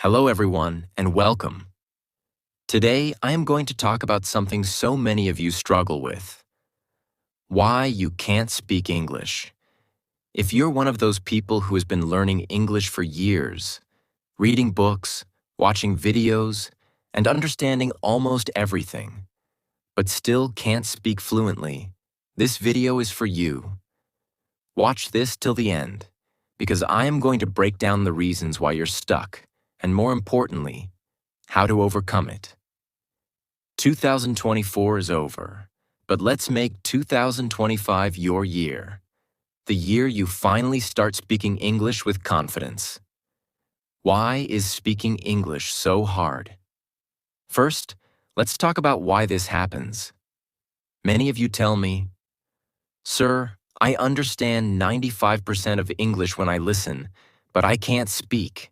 Hello everyone, and welcome. Today, I am going to talk about something so many of you struggle with. Why you can't speak English. If you're one of those people who has been learning English for years, reading books, watching videos, and understanding almost everything, but still can't speak fluently, this video is for you. Watch this till the end, because I am going to break down the reasons why you're stuck, and more importantly, how to overcome it. 2024 is over, but let's make 2025 your year. The year you finally start speaking English with confidence. Why is speaking English so hard? First, let's talk about why this happens. Many of you tell me, "Sir, I understand 95% of English when I listen, but I can't speak.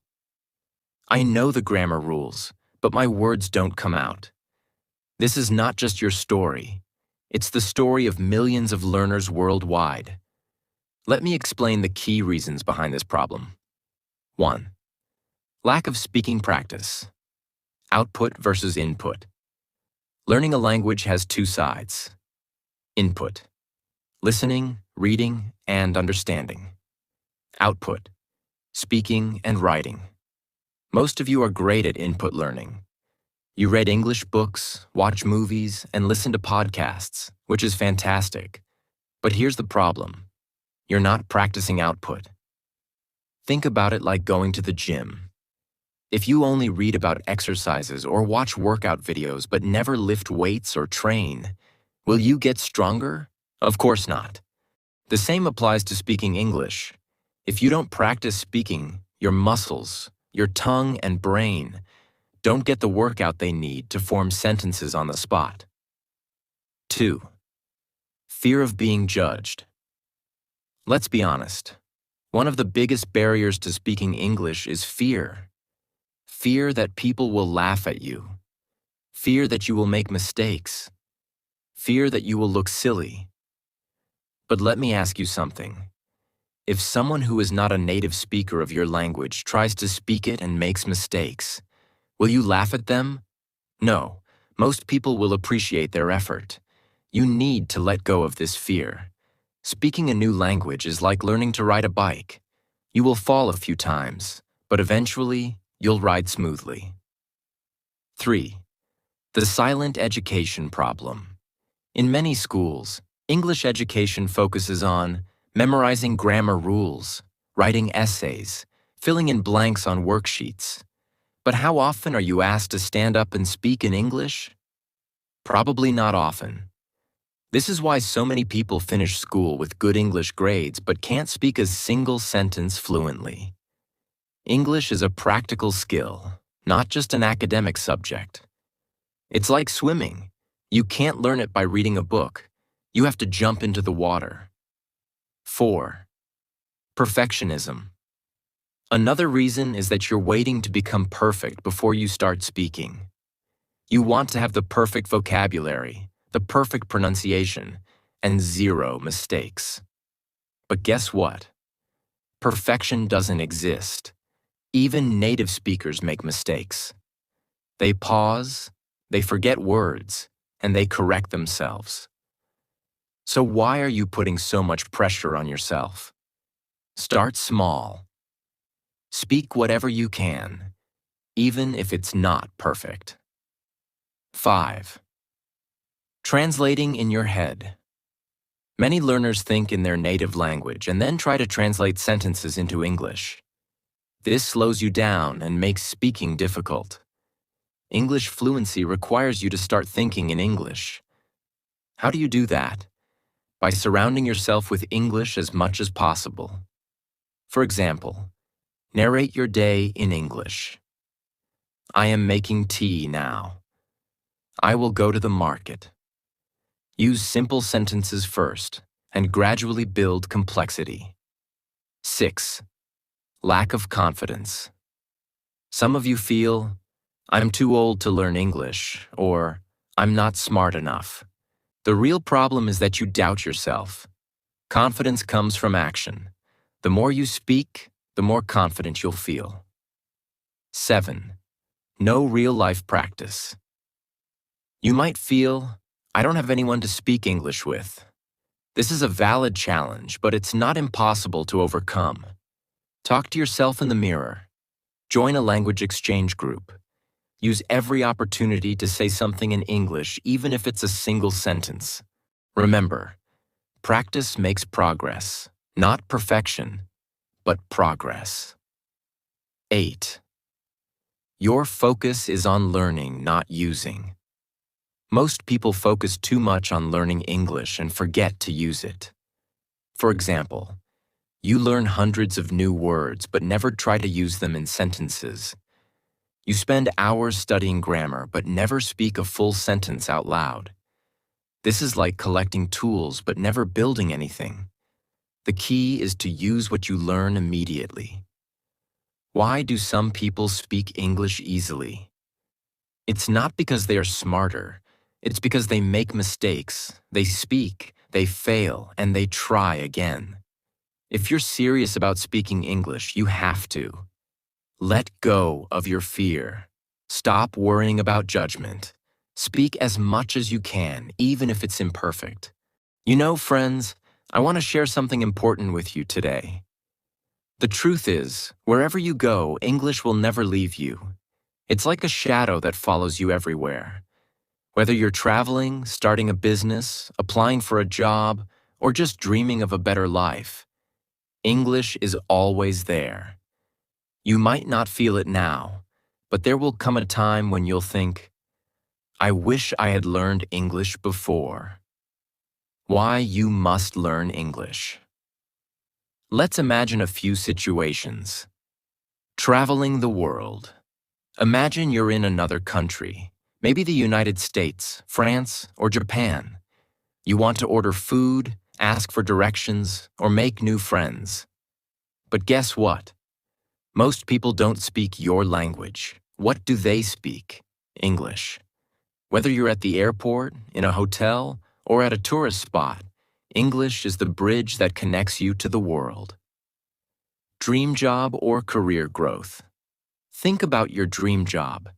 I know the grammar rules, but my words don't come out." This is not just your story. It's the story of millions of learners worldwide. Let me explain the key reasons behind this problem. 1. Lack of speaking practice. Output versus input. Learning a language has two sides. Input. Listening, reading, and understanding. Output. Speaking and writing. Most of you are great at input learning. You read English books, watch movies, and listen to podcasts, which is fantastic. But here's the problem. You're not practicing output. Think about it like going to the gym. If you only read about exercises or watch workout videos but never lift weights or train, will you get stronger? Of course not. The same applies to speaking English. If you don't practice speaking, your muscles, your tongue and brain don't get the workout they need to form sentences on the spot. 2. Fear of being judged. Let's be honest. One of the biggest barriers to speaking English is fear. Fear that people will laugh at you. Fear that you will make mistakes. Fear that you will look silly. But let me ask you something. If someone who is not a native speaker of your language tries to speak it and makes mistakes, will you laugh at them? No, most people will appreciate their effort. You need to let go of this fear. Speaking a new language is like learning to ride a bike. You will fall a few times, but eventually, you'll ride smoothly. 3. The silent education problem. In many schools, English education focuses on memorizing grammar rules, writing essays, filling in blanks on worksheets. But how often are you asked to stand up and speak in English? Probably not often. This is why so many people finish school with good English grades but can't speak a single sentence fluently. English is a practical skill, not just an academic subject. It's like swimming. You can't learn it by reading a book. You have to jump into the water. 4. Perfectionism. Another reason is that you're waiting to become perfect before you start speaking. You want to have the perfect vocabulary, the perfect pronunciation, and zero mistakes. But guess what? Perfection doesn't exist. Even native speakers make mistakes. They pause, they forget words, and they correct themselves. So why are you putting so much pressure on yourself? Start small. Speak whatever you can, even if it's not perfect. 5. Translating in your head. Many learners think in their native language and then try to translate sentences into English. This slows you down and makes speaking difficult. English fluency requires you to start thinking in English. How do you do that? By surrounding yourself with English as much as possible. For example, narrate your day in English. I am making tea now. I will go to the market. Use simple sentences first and gradually build complexity. 6. Lack of confidence. Some of you feel, I'm too old to learn English, or I'm not smart enough. The real problem is that you doubt yourself. Confidence comes from action. The more you speak, the more confident you'll feel. 7. No real-life practice. You might feel, I don't have anyone to speak English with. This is a valid challenge, but it's not impossible to overcome. Talk to yourself in the mirror. Join a language exchange group. Use every opportunity to say something in English, even if it's a single sentence. Remember, practice makes progress, not perfection, but progress. 8. Your focus is on learning, not using. Most people focus too much on learning English and forget to use it. For example, you learn hundreds of new words but never try to use them in sentences. You spend hours studying grammar but never speak a full sentence out loud. This is like collecting tools but never building anything. The key is to use what you learn immediately. Why do some people speak English easily? It's not because they are smarter. It's because they make mistakes, they speak, they fail, and they try again. If you're serious about speaking English, you have to. Let go of your fear. Stop worrying about judgment. Speak as much as you can, even if it's imperfect. You know, friends, I want to share something important with you today. The truth is, wherever you go, English will never leave you. It's like a shadow that follows you everywhere. Whether you're traveling, starting a business, applying for a job, or just dreaming of a better life, English is always there. You might not feel it now, but there will come a time when you'll think, I wish I had learned English before. Why you must learn English. Let's imagine a few situations. Traveling the world. Imagine you're in another country, maybe the United States, France, or Japan. You want to order food, ask for directions, or make new friends. But guess what? Most people don't speak your language. What do they speak? English. Whether you're at the airport, in a hotel, or at a tourist spot, English is the bridge that connects you to the world. Dream job or career growth. Think about your dream job.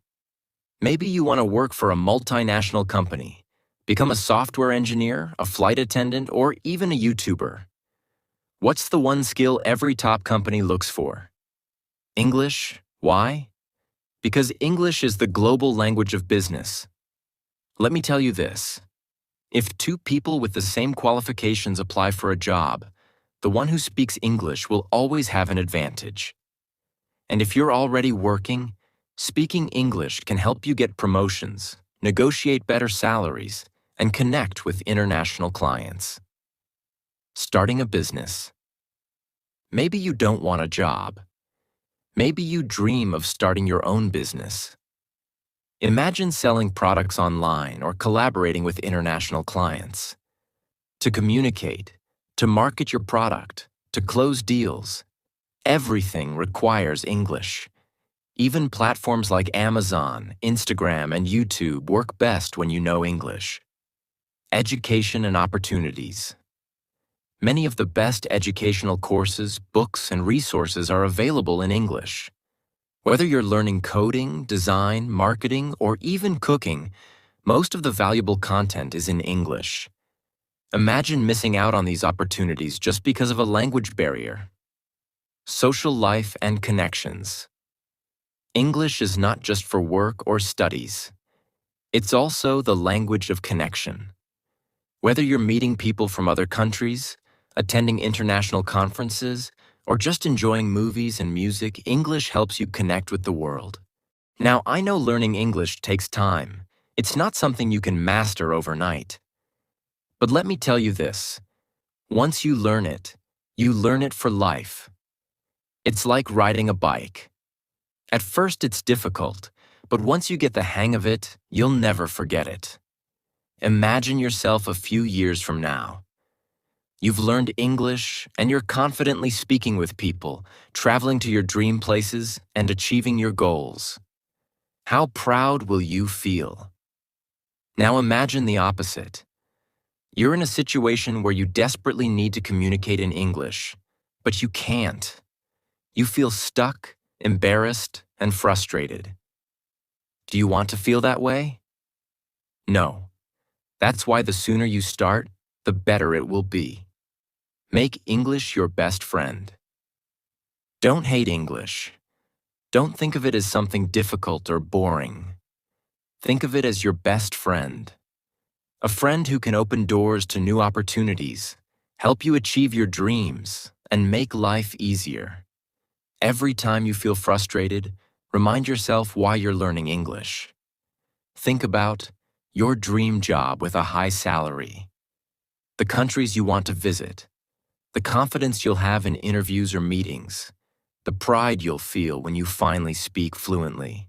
Maybe you want to work for a multinational company, become a software engineer, a flight attendant, or even a YouTuber. What's the one skill every top company looks for? English. Why? Because English is the global language of business. Let me tell you this. If two people with the same qualifications apply for a job, the one who speaks English will always have an advantage. And if you're already working, speaking English can help you get promotions, negotiate better salaries, and connect with international clients. Starting a business. Maybe you don't want a job. Maybe you dream of starting your own business. Imagine selling products online or collaborating with international clients. To communicate, to market your product, to close deals, everything requires English. Even platforms like Amazon, Instagram, and YouTube work best when you know English. Education and opportunities. Many of the best educational courses, books, and resources are available in English. Whether you're learning coding, design, marketing, or even cooking, most of the valuable content is in English. Imagine missing out on these opportunities just because of a language barrier. Social life and connections. English is not just for work or studies. It's also the language of connection. Whether you're meeting people from other countries, attending international conferences, or just enjoying movies and music, English helps you connect with the world. Now, I know learning English takes time. It's not something you can master overnight. But let me tell you this. Once you learn it for life. It's like riding a bike. At first, it's difficult, but once you get the hang of it, you'll never forget it. Imagine yourself a few years from now. You've learned English, and you're confidently speaking with people, traveling to your dream places, and achieving your goals. How proud will you feel? Now imagine the opposite. You're in a situation where you desperately need to communicate in English, but you can't. You feel stuck, embarrassed, and frustrated. Do you want to feel that way? No. That's why the sooner you start, the better it will be. Make English your best friend. Don't hate English. Don't think of it as something difficult or boring. Think of it as your best friend. A friend who can open doors to new opportunities, help you achieve your dreams, and make life easier. Every time you feel frustrated, remind yourself why you're learning English. Think about your dream job with a high salary, the countries you want to visit, the confidence you'll have in interviews or meetings, the pride you'll feel when you finally speak fluently.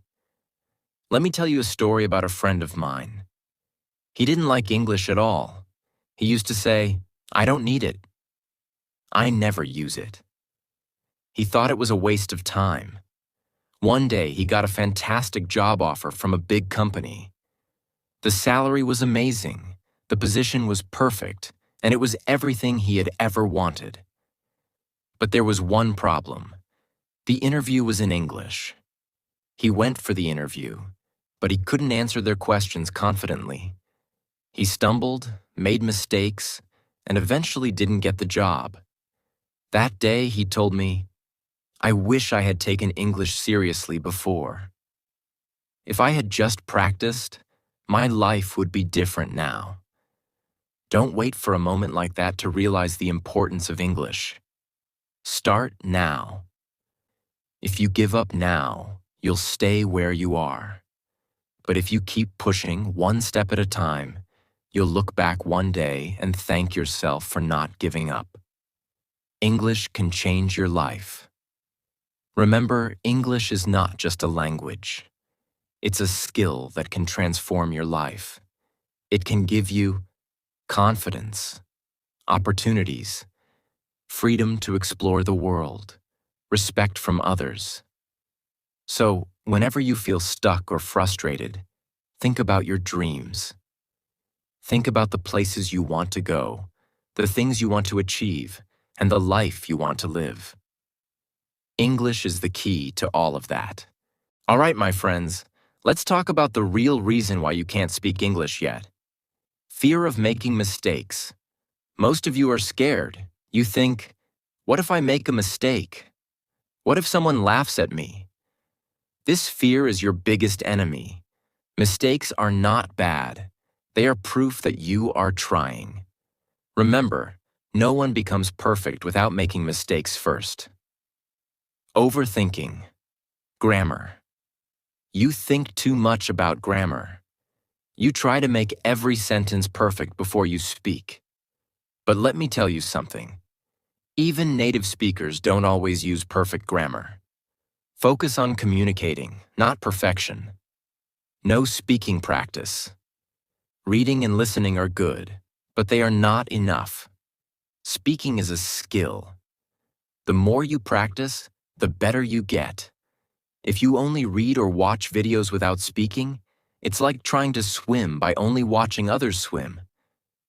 Let me tell you a story about a friend of mine. He didn't like English at all. He used to say, "I don't need it. I never use it." He thought it was a waste of time. One day, he got a fantastic job offer from a big company. The salary was amazing, the position was perfect, and it was everything he had ever wanted. But there was one problem. The interview was in English. He went for the interview, but he couldn't answer their questions confidently. He stumbled, made mistakes, and eventually didn't get the job. That day, he told me, "I wish I had taken English seriously before. If I had just practiced, my life would be different now." Don't wait for a moment like that to realize the importance of English. Start now. If you give up now, you'll stay where you are. But if you keep pushing one step at a time, you'll look back one day and thank yourself for not giving up. English can change your life. Remember, English is not just a language. It's a skill that can transform your life. It can give you confidence, opportunities, freedom to explore the world, respect from others. So, whenever you feel stuck or frustrated, think about your dreams. Think about the places you want to go, the things you want to achieve, and the life you want to live. English is the key to all of that. All right, my friends, let's talk about the real reason why you can't speak English yet. Fear of making mistakes. Most of you are scared. You think, what if I make a mistake? What if someone laughs at me? This fear is your biggest enemy. Mistakes are not bad. They are proof that you are trying. Remember, no one becomes perfect without making mistakes first. Overthinking. Grammar. You think too much about grammar. You try to make every sentence perfect before you speak. But let me tell you something. Even native speakers don't always use perfect grammar. Focus on communicating, not perfection. No speaking practice. Reading and listening are good, but they are not enough. Speaking is a skill. The more you practice, the better you get. If you only read or watch videos without speaking, it's like trying to swim by only watching others swim.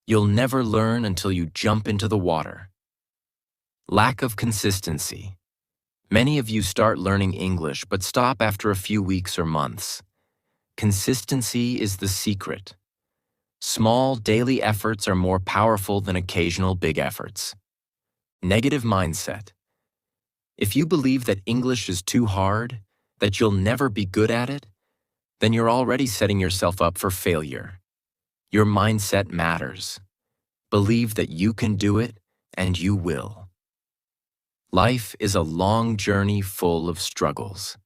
You'll never learn until you jump into the water. Lack of consistency. Many of you start learning English but stop after a few weeks or months. Consistency is the secret. Small daily efforts are more powerful than occasional big efforts. Negative mindset. If you believe that English is too hard, that you'll never be good at it, then you're already setting yourself up for failure. Your mindset matters. Believe that you can do it, and you will. Life is a long journey full of struggles.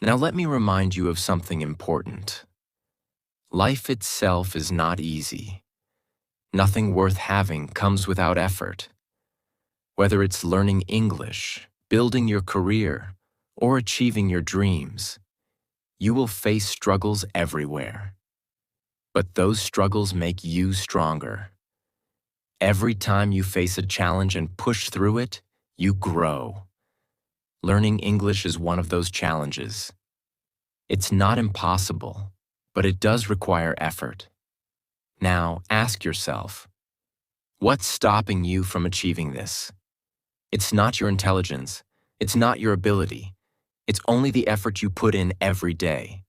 Now let me remind you of something important. Life itself is not easy. Nothing worth having comes without effort. Whether it's learning English, building your career, or achieving your dreams, you will face struggles everywhere. But those struggles make you stronger. Every time you face a challenge and push through it, you grow. Learning English is one of those challenges. It's not impossible, but it does require effort. Now, ask yourself, what's stopping you from achieving this? It's not your intelligence. It's not your ability. It's only the effort you put in every day.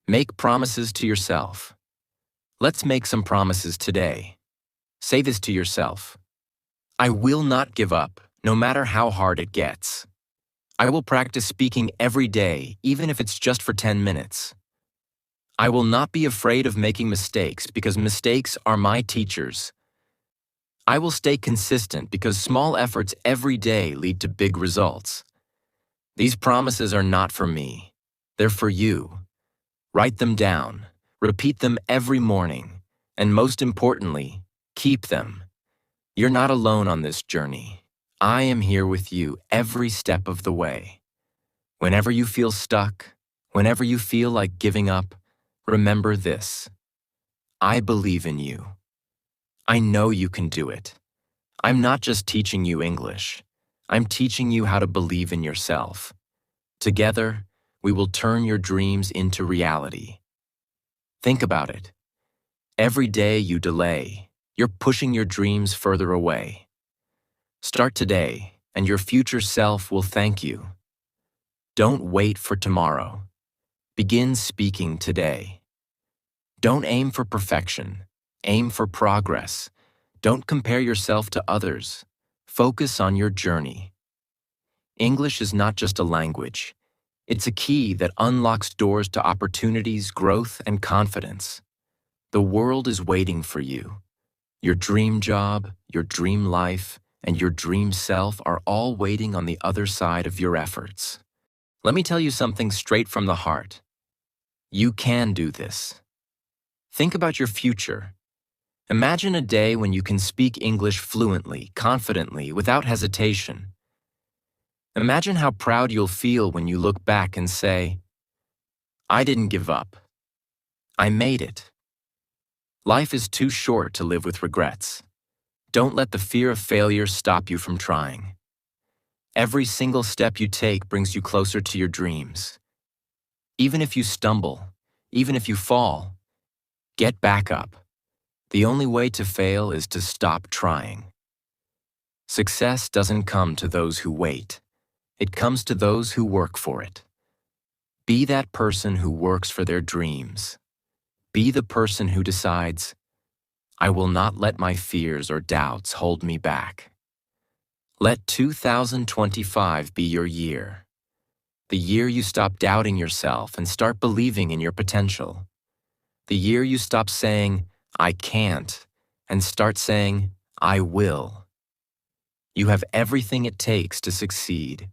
Make promises to yourself. Let's make some promises today. Say this to yourself. I will not give up, no matter how hard it gets. I will practice speaking every day, even if it's just for 10 minutes. I will not be afraid of making mistakes because mistakes are my teachers. I will stay consistent because small efforts every day lead to big results. These promises are not for me. They're for you. Write them down, repeat them every morning, and most importantly, keep them. You're not alone on this journey. I am here with you every step of the way. Whenever you feel stuck, whenever you feel like giving up, remember this. I believe in you. I know you can do it. I'm not just teaching you English. I'm teaching you how to believe in yourself. Together, we will turn your dreams into reality. Think about it. Every day you delay, you're pushing your dreams further away. Start today, and your future self will thank you. Don't wait for tomorrow. Begin speaking today. Don't aim for perfection. Aim for progress. Don't compare yourself to others. Focus on your journey. English is not just a language. It's a key that unlocks doors to opportunities, growth, and confidence. The world is waiting for you. Your dream job, your dream life, and your dream self are all waiting on the other side of your efforts. Let me tell you something straight from the heart. You can do this. Think about your future. Imagine a day when you can speak English fluently, confidently, without hesitation. Imagine how proud you'll feel when you look back and say, I didn't give up. I made it. Life is too short to live with regrets. Don't let the fear of failure stop you from trying. Every single step you take brings you closer to your dreams. Even if you stumble, even if you fall, get back up. The only way to fail is to stop trying. Success doesn't come to those who wait. It comes to those who work for it. Be that person who works for their dreams. Be the person who decides, I will not let my fears or doubts hold me back. Let 2025 be your year. The year you stop doubting yourself and start believing in your potential. The year you stop saying, I can't, and start saying, I will. You have everything it takes to succeed.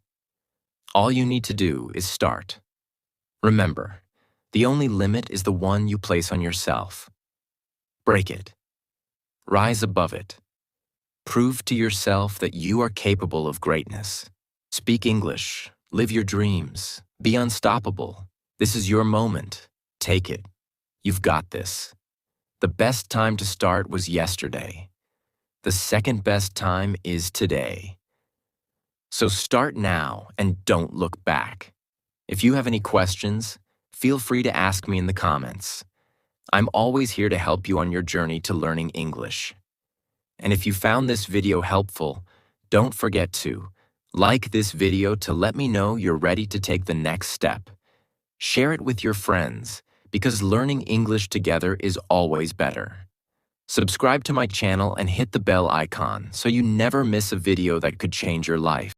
All you need to do is start. Remember, the only limit is the one you place on yourself. Break it. Rise above it. Prove to yourself that you are capable of greatness. Speak English. Live your dreams. Be unstoppable. This is your moment. Take it. You've got this. The best time to start was yesterday. The second best time is today. So start now and don't look back. If you have any questions, feel free to ask me in the comments. I'm always here to help you on your journey to learning English. And if you found this video helpful, don't forget to like this video to let me know you're ready to take the next step. Share it with your friends, because learning English together is always better. Subscribe to my channel and hit the bell icon so you never miss a video that could change your life.